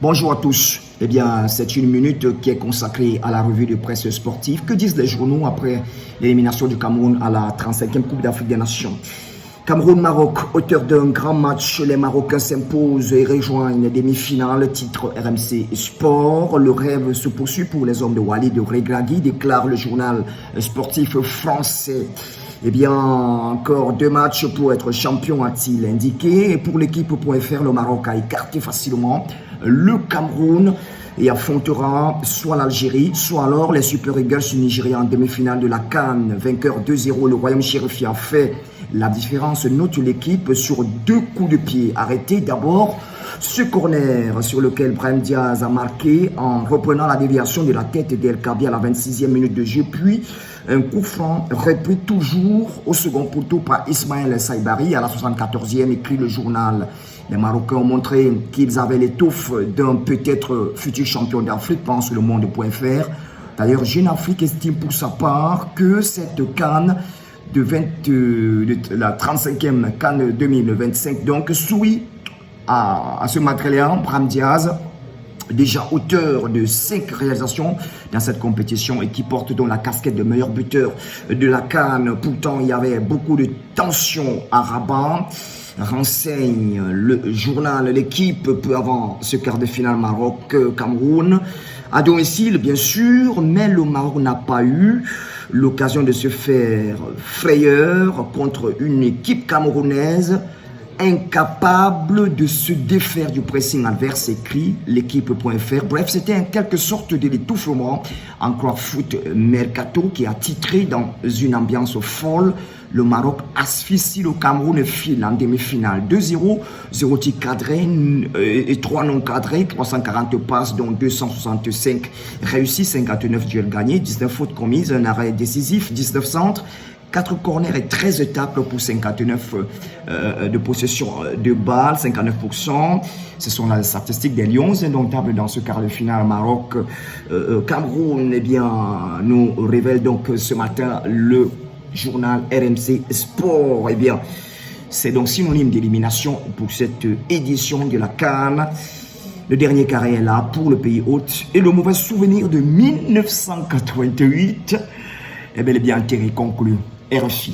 Bonjour à tous. Eh bien, c'est une minute qui est consacrée à la revue de presse sportive. Que disent les journaux après l'élimination du Cameroun à la 35e Coupe d'Afrique des Nations? Cameroun-Maroc, auteur d'un grand match, les Marocains s'imposent et rejoignent les demi-finales, titre RMC Sport. Le rêve se poursuit pour les hommes de Walid Regragui, déclare le journal sportif français. Eh bien, encore 2 matchs pour être champion, a-t-il indiqué. Et pour l'équipe.fr, le Maroc a écarté facilement le Cameroun et affrontera soit l'Algérie, soit alors les Super Eagles nigériens en demi-finale de la CAN. Vainqueur 2-0, le Royaume Chérifi a fait la différence. Note l'équipe sur 2 coups de pied arrêtés. D'abord, ce corner sur lequel Brahim Diaz a marqué en reprenant la déviation de la tête d'El Kabi à la 26e minute de jeu. Puis, un coup franc repris toujours au second poteau par Ismaël Saïbari à la 74e, écrit le journal. Les Marocains ont montré qu'ils avaient l'étoffe d'un peut-être futur champion d'Afrique, pense le monde.fr. D'ailleurs, Jeune Afrique estime pour sa part que cette CAN de la 35e CAN 2025 donc sourit à ce matériel. Brahim Diaz, déjà auteur de 5 réalisations dans cette compétition et qui porte donc la casquette de meilleur buteur de la CAN. Pourtant, il y avait beaucoup de tensions à Rabat. Renseigne le journal L'équipe peu avant ce quart de finale Maroc-Cameroun. À domicile, bien sûr, mais le Maroc n'a pas eu l'occasion de se faire frayeur contre une équipe camerounaise incapable de se défaire du pressing adverse, écrit l'équipe.fr. Bref, c'était en quelque sorte de l'étouffement en Foot Mercato qui a titré dans une ambiance folle. Le Maroc asphyxie le Cameroun, file en demi-finale 2-0, 0 tir cadré et 3 non cadrés, 340 passes dont 265 réussis, 59 duels gagnés, 19 fautes commises, un arrêt décisif, 19 centres, 4 corners et 13 tacles pour 59 de possession de balles, 59%. Ce sont les statistiques des Lions indomptables dans ce quart de finale Maroc-Cameroun. Eh bien, nous révèle donc ce matin le journal RMC Sport. Eh bien, c'est donc synonyme d'élimination pour cette édition de la CAN. Le dernier carré est là pour le pays hôte et le mauvais souvenir de 1988 est bel et bien enterré, conclu RFI.